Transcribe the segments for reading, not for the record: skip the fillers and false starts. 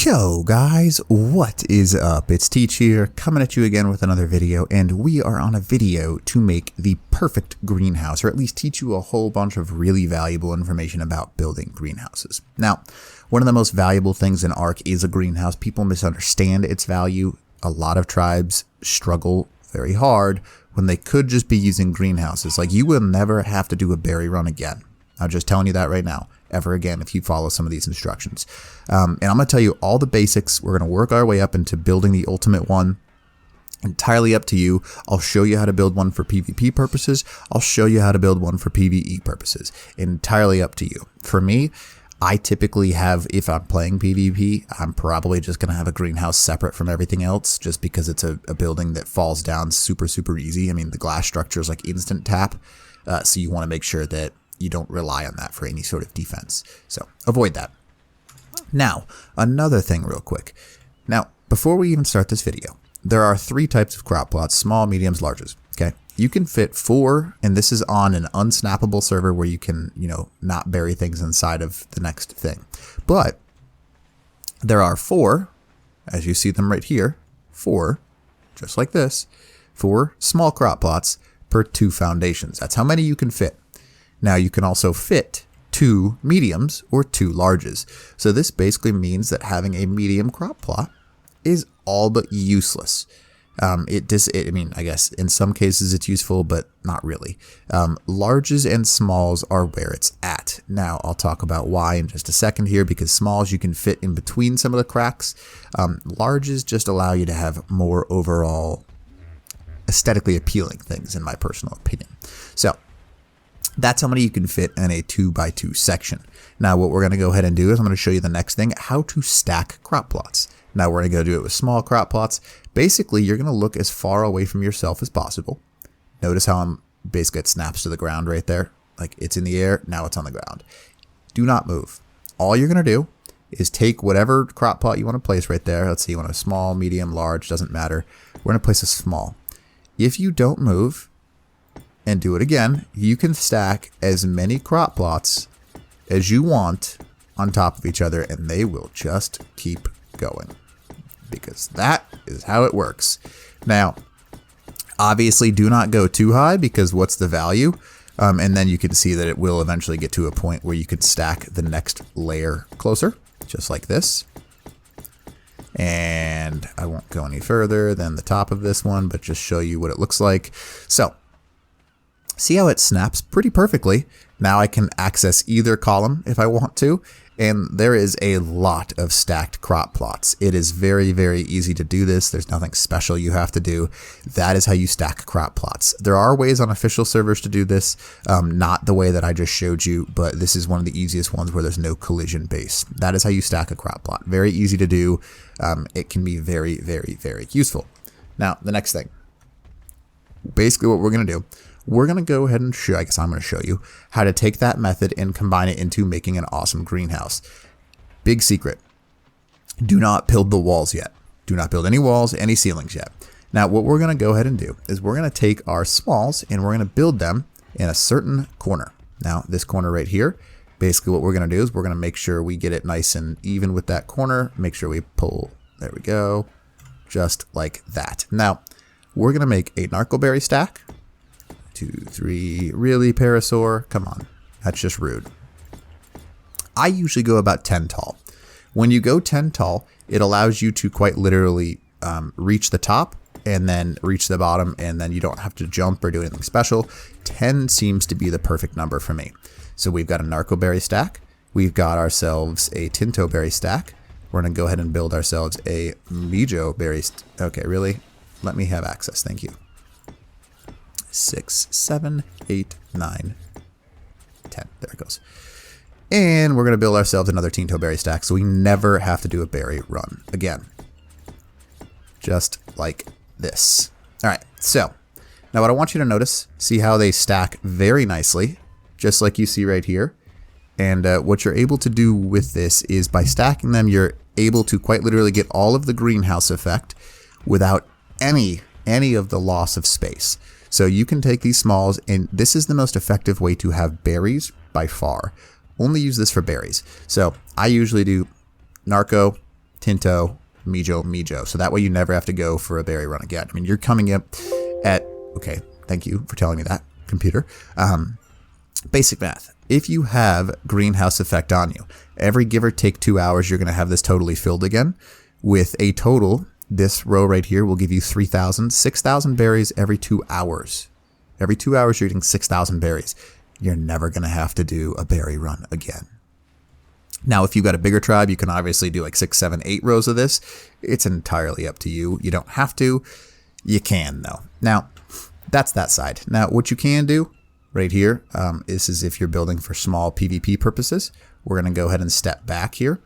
Yo guys, what is up? It's Teach here, coming at you again with another video, and we are on a video to make the perfect greenhouse, or at least teach you a whole bunch of really valuable information about building greenhouses. Now, one of the most valuable things in Ark is a greenhouse. People misunderstand its value. A lot of tribes struggle very hard when they could just be using greenhouses. Like, you will never have to do a berry run again. I'm just telling you that right now, ever again, if you follow some of these instructions. And I'm going to tell you all the basics. We're going to work our way up into building the ultimate one. Entirely up to you. I'll show you how to build one for PvP purposes. I'll show you how to build one for PvE purposes. Entirely up to you. For me, I typically have, if I'm playing PvP, I'm probably just going to have a greenhouse separate from everything else, just because it's a building that falls down super, super easy. I mean, the glass structure is like instant tap. So you want to make sure that you don't rely on that for any sort of defense. So avoid that. Now, another thing real quick. Now, before we even start this video, there are 3 types of crop plots: small, mediums, larges. Okay. You can fit 4, and this is on an unsnappable server where you can, not bury things inside of the next thing. But there are 4, as you see them right here, 4, just like this, 4 small crop plots per 2 foundations. That's how many you can fit. Now, you can also fit 2 mediums or 2 larges. So this basically means that having a medium crop plot is all but useless. I mean, I guess in some cases it's useful, but not really. Larges and smalls are where it's at. Now, I'll talk about why in just a second here, because smalls you can fit in between some of the cracks. Larges just allow you to have more overall aesthetically appealing things, in my personal opinion. So that's how many you can fit in a 2x2 section. Now, what we're going to go ahead and do is I'm going to show you the next thing, how to stack crop plots. Now, we're going to go do it with small crop plots. Basically, you're going to look as far away from yourself as possible. Notice how basically it snaps to the ground right there. Like, it's in the air, now it's on the ground. Do not move. All you're going to do is take whatever crop plot you want to place right there. Let's see, you want a small, medium, large, doesn't matter. We're going to place a small. If you don't move and do it again, you can stack as many crop plots as you want on top of each other, and they will just keep going, because that is how it works. Now, obviously do not go too high, because what's the value? And then you can see that it will eventually get to a point where you could stack the next layer closer, just like this. And I won't go any further than the top of this one, but just show you what it looks like. So, see how it snaps pretty perfectly? Now I can access either column if I want to, and there is a lot of stacked crop plots. It is very, very easy to do this. There's nothing special you have to do. That is how you stack crop plots. There are ways on official servers to do this, not the way that I just showed you, but this is one of the easiest ones where there's no collision base. That is how you stack a crop plot. Very easy to do. It can be very, very, very useful. Now, the next thing. Basically what we're going to do, we're going to go ahead and I'm going to show you how to take that method and combine it into making an awesome greenhouse. Big secret. Do not build the walls yet. Do not build any walls, any ceilings yet. Now, what we're going to go ahead and do is we're going to take our smalls and we're going to build them in a certain corner. Now, this corner right here, basically what we're going to do is we're going to make sure we get it nice and even with that corner. Make sure we pull, there we go, just like that. Now, we're going to make a narcoberry stack. 2, 3, really, Parasaur? Come on, that's just rude. I usually go about 10 tall. When you go 10 tall, it allows you to quite literally reach the top and then reach the bottom, and then you don't have to jump or do anything special. 10 seems to be the perfect number for me. So we've got a narcoberry stack. We've got ourselves a tinto berry stack. We're going to go ahead and build ourselves a mijo berry. Okay, really? Let me have access. Thank you. 6, 7, 8, 9, 10. There it goes. And we're going to build ourselves another tinto berry stack, so we never have to do a berry run again. Just like this. All right, so now what I want you to notice, see how they stack very nicely, just like you see right here. And what you're able to do with this is by stacking them, you're able to quite literally get all of the greenhouse effect without any of the loss of space. So you can take these smalls, and this is the most effective way to have berries by far. Only use this for berries. So I usually do narco, Tinto, Mijo, Mijo. So that way you never have to go for a berry run again. I mean, you're coming up at, okay, thank you for telling me that, computer. Basic math. If you have greenhouse effect on you, every give or take 2 hours, you're going to have this totally filled again with a total. This row right here will give you 6,000 berries every 2 hours. Every 2 hours, you're getting 6,000 berries. You're never going to have to do a berry run again. Now, if you've got a bigger tribe, you can obviously do like 6, 7, 8 rows of this. It's entirely up to you. You don't have to. You can, though. Now, that's that side. Now, what you can do right here, this is if you're building for small PvP purposes. We're going to go ahead and step back here.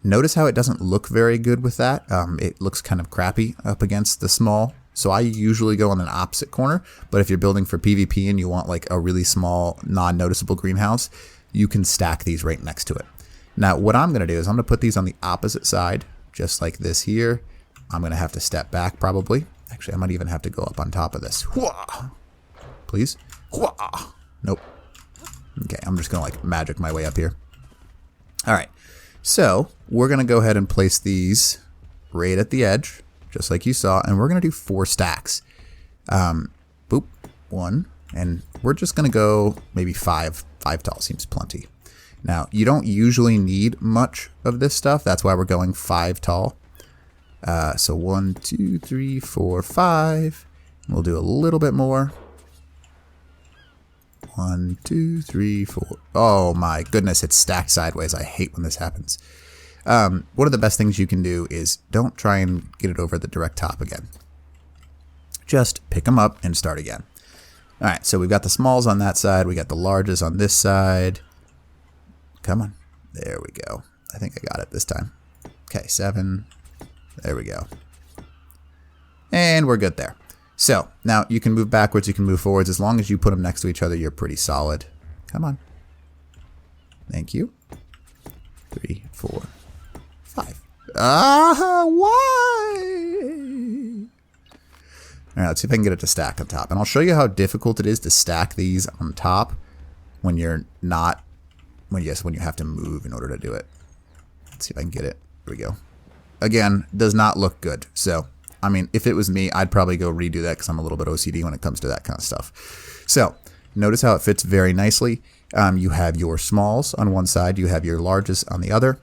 Notice how it doesn't look very good with that. It looks kind of crappy up against the small. So I usually go on an opposite corner. But if you're building for PvP and you want like a really small, non-noticeable greenhouse, you can stack these right next to it. Now, what I'm going to do is I'm going to put these on the opposite side, just like this here. I'm going to have to step back probably. Actually, I might even have to go up on top of this. Please. Nope. Okay, I'm just going to like magic my way up here. All right. So we're going to go ahead and place these right at the edge, just like you saw, and we're going to do 4 stacks. Boop, 1, and we're just going to go maybe 5. 5 tall seems plenty. Now, you don't usually need much of this stuff. That's why we're going 5 tall. So 1, 2, 3, 4, 5. We'll do a little bit more. 1, 2, 3, 4. Oh my goodness, it's stacked sideways. I hate when this happens. One of the best things you can do is don't try and get it over the direct top again. Just pick them up and start again. All right, so we've got the smalls on that side. We got the larges on this side. Come on. There we go. I think I got it this time. Okay, 7. There we go. And we're good there. So now you can move backwards, you can move forwards. As long as you put them next to each other, you're pretty solid. Come on. Thank you. 3, 4, 5. Why? All right, let's see if I can get it to stack on top. And I'll show you how difficult it is to stack these on top when you're not, when you have to move in order to do it. Let's see if I can get it. Here we go. Again, does not look good. So, I mean, if it was me, I'd probably go redo that because I'm a little bit OCD when it comes to that kind of stuff. So, notice how it fits very nicely. You have your smalls on one side, you have your larges on the other.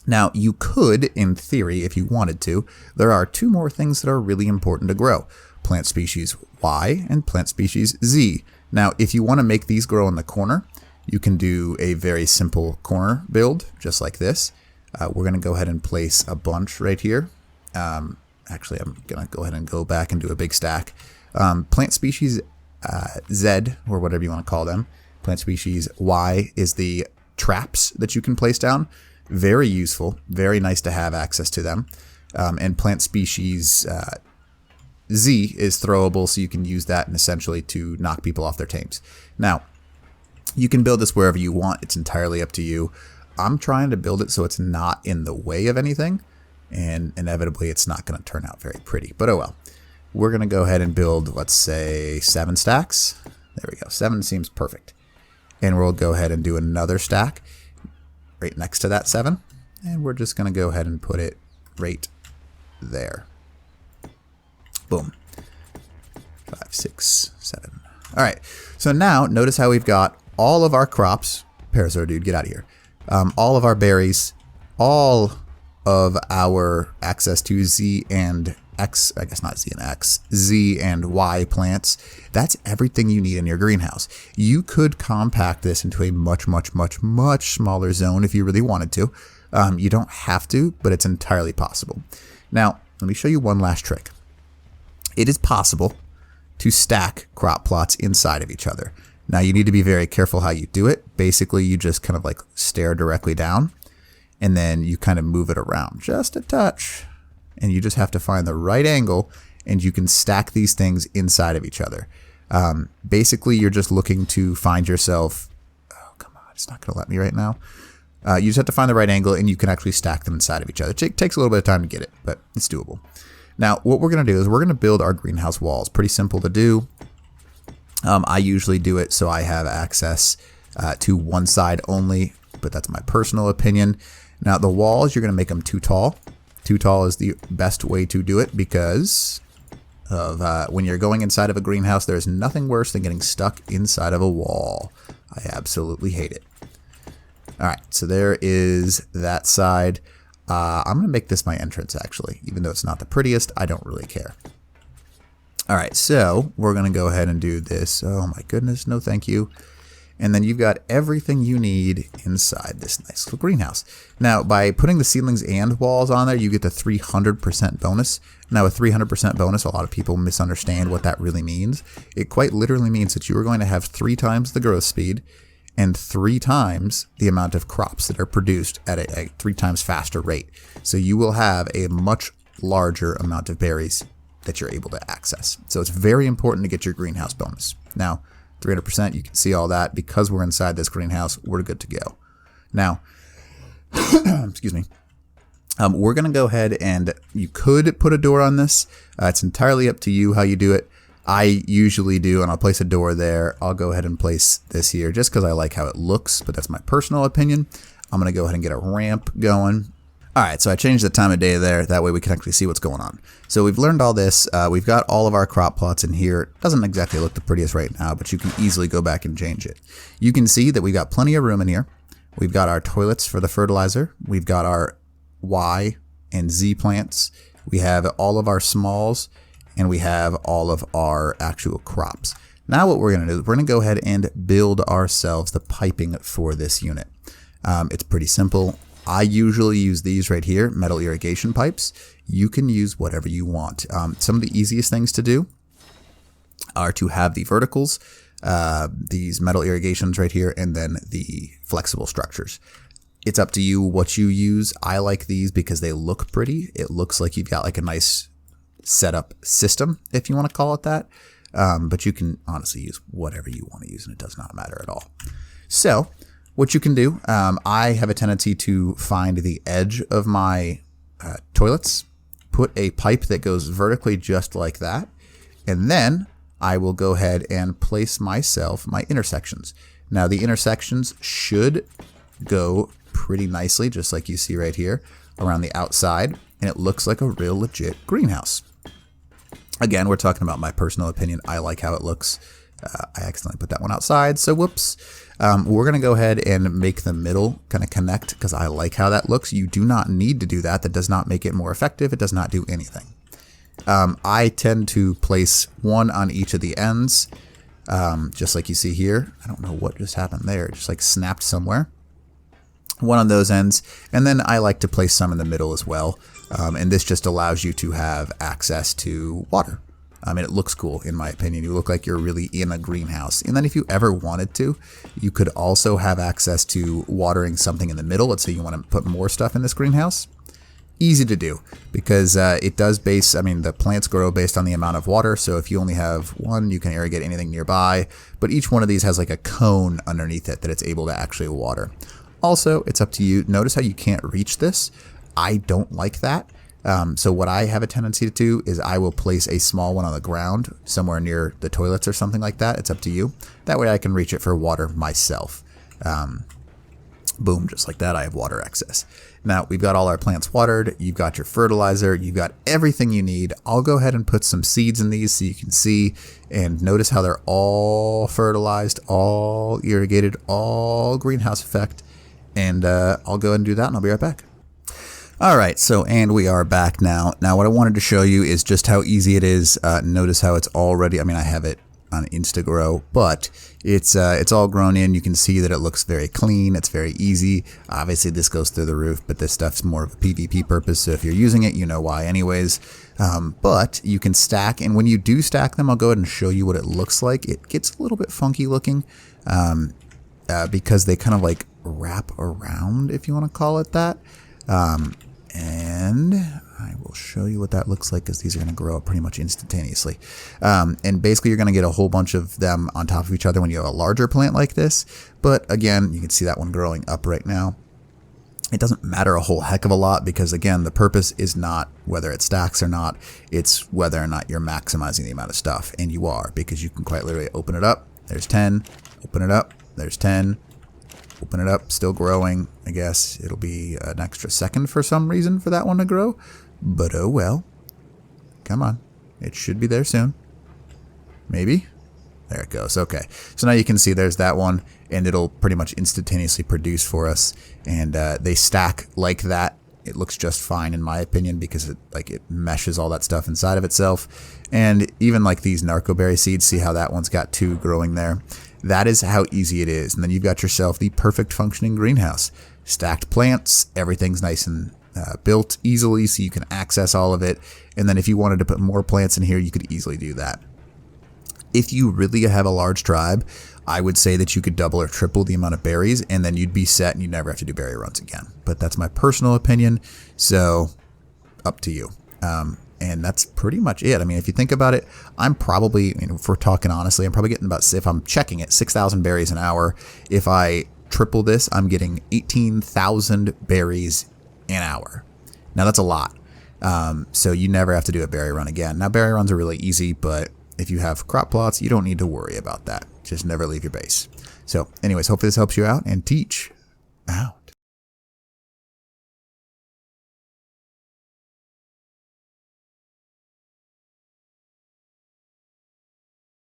Now, you could, in theory, if you wanted to, there are 2 more things that are really important to grow. Plant species Y and plant species Z. Now, if you want to make these grow in the corner, you can do a very simple corner build, just like this. We're going to go ahead and place a bunch right here. Actually, I'm going to go ahead and go back and do a big stack. Plant species Z, or whatever you want to call them. Plant species Y is the traps that you can place down. Very useful, very nice to have access to them. And plant species Z is throwable, so you can use that and essentially to knock people off their tames. Now, you can build this wherever you want. It's entirely up to you. I'm trying to build it so it's not in the way of anything, and inevitably it's not going to turn out very pretty, but oh well. We're going to go ahead and build, let's say, 7 stacks. There we go. 7 seems perfect. And we'll go ahead and do another stack right next to that 7. And we're just going to go ahead and put it right there. Boom. 5, 6, 7. All right. So now notice how we've got all of our crops. Parasaur dude, get out of here. All of our berries, all of our access to Z and X, I guess not Z and X, Z and Y plants. That's everything you need in your greenhouse. You could compact this into a much, much, much, much smaller zone if you really wanted to. You don't have to, but it's entirely possible. Now, let me show you one last trick. It is possible to stack crop plots inside of each other. Now, you need to be very careful how you do it. Basically, you just kind of like stare directly down, and then you kind of move it around just a touch. And you just have to find the right angle, and you can stack these things inside of each other. Basically, you're just looking to find yourself... Oh, come on. It's not going to let me right now. You just have to find the right angle, and you can actually stack them inside of each other. It takes a little bit of time to get it, but it's doable. Now, what we're going to do is we're going to build our greenhouse walls. Pretty simple to do. I usually do it so I have access to one side only, but that's my personal opinion. Now, the walls, you're going to make them too tall. Too tall is the best way to do it because of when you're going inside of a greenhouse, there's nothing worse than getting stuck inside of a wall. I absolutely hate it. Alright, so there is that side. I'm going to make this my entrance, actually. Even though it's not the prettiest, I don't really care. Alright, so we're going to go ahead and do this. Oh my goodness, no thank you. And then you've got everything you need inside this nice little greenhouse. Now, by putting the ceilings and walls on there, you get the 300% bonus. Now, a 300% bonus, a lot of people misunderstand what that really means. It quite literally means that you are going to have 3 times the growth speed and 3 times the amount of crops that are produced at a 3 times faster rate. So you will have a much larger amount of berries that you're able to access. So it's very important to get your greenhouse bonus. Now, 300%, you can see all that. Because we're inside this greenhouse, we're good to go. Now, excuse me, we're going to go ahead and you could put a door on this. It's entirely up to you how you do it. I usually do, and I'll place a door there. I'll go ahead and place this here just because I like how it looks, but that's my personal opinion. I'm going to go ahead and get a ramp going. Alright, so I changed the time of day there, that way we can actually see what's going on. So we've learned all this, we've got all of our crop plots in here. It doesn't exactly look the prettiest right now, but you can easily go back and change it. You can see that we've got plenty of room in here. We've got our toilets for the fertilizer. We've got our Y and Z plants. We have all of our smalls, and we have all of our actual crops. Now what we're going to do is we're going to go ahead and build ourselves the piping for this unit. It's pretty simple. I usually use these right here, metal irrigation pipes. You can use whatever you want. Some of the easiest things to do are to have the verticals, these metal irrigations right here, and then the flexible structures. It's up to you what you use. I like these because they look pretty. It looks like you've got like a nice setup system, if you want to call it that. But you can honestly use whatever you want to use, and it does not matter at all. So what you can do, I have a tendency to find the edge of my toilets, put a pipe that goes vertically just like that, and then I will go ahead and place myself my intersections. Now the intersections should go pretty nicely, just like you see right here, around the outside, and it looks like a real legit greenhouse. Again, we're talking about my personal opinion. I like how it looks. I accidentally put that one outside, so whoops. We're going to go ahead and make the middle kind of connect because I like how that looks. You do not need to do that. That does not make it more effective. It does not do anything. I tend to place one on each of the ends, just like you see here. I don't know what just happened there. It just like snapped somewhere. One on those ends, and then I like to place some in the middle as well. And this just allows you to have access to water. I mean, it looks cool, in my opinion. You look like you're really in a greenhouse. And then if you ever wanted to, you could also have access to watering something in the middle. Let's say you want to put more stuff in this greenhouse. Easy to do because it does base, I mean, the plants grow based on the amount of water. So if you only have one, you can irrigate anything nearby. But each one of these has like a cone underneath it that it's able to actually water. Also, it's up to you. Notice how you can't reach this. I don't like that. So what I have a tendency to do is I will place a small one on the ground somewhere near the toilets or something like that. It's up to you. That way I can reach it for water myself. Boom, just like that, I have water access. Now we've got all our plants watered. You've got your fertilizer. You've got everything you need. I'll go ahead and put some seeds in these so you can see and notice how they're all fertilized, all irrigated, all greenhouse effect. And I'll go ahead and do that and I'll be right back. Alright, so and we are back now. Now what I wanted to show you is just how easy it is. Notice how it's already, I mean I have it on InstaGrow, but it's all grown in. You can see that it looks very clean. It's very easy. Obviously this goes through the roof, but this stuff's more of a PvP purpose, so if you're using it, you know why anyways. But you can stack, and when you do stack them, I'll go ahead and show you what it looks like. It gets a little bit funky looking because they kind of like wrap around, if you want to call it that. And I will show you what that looks like because these are going to grow up pretty much instantaneously. And basically you're going to get a whole bunch of them on top of each other when you have a larger plant like this. But again, you can see that one growing up right now. It doesn't matter a whole heck of a lot because again, the purpose is not whether it stacks or not. It's whether or not you're maximizing the amount of stuff. And you are, because you can quite literally open it up. There's 10, open it up. There's 10. Open it up, still growing. I guess it'll be an extra second for some reason for that one to grow. But oh well. Come on. It should be there soon. Maybe? There it goes. Okay. So now you can see there's that one, and it'll pretty much instantaneously produce for us. And they stack like that. It looks just fine in my opinion because it meshes all that stuff inside of itself. And even like these narcoberry seeds, see how that one's got 2 growing there. That is how easy it is. And then you've got yourself the perfect functioning greenhouse. Stacked plants, everything's nice and built easily so you can access all of it. And then if you wanted to put more plants in here, you could easily do that. If you really have a large tribe, I would say that you could double or triple the amount of berries, and then you'd be set and you'd never have to do berry runs again. But that's my personal opinion, so up to you. And that's pretty much it. I mean, if you think about it, I'm probably, if we're talking honestly, I'm probably getting about, if I'm checking it, 6,000 berries an hour. If I triple this, I'm getting 18,000 berries an hour. Now that's a lot. So you never have to do a berry run again. Now berry runs are really easy, but if you have crop plots, you don't need to worry about that. Just never leave your base. So anyways, hopefully this helps you out, and teach out.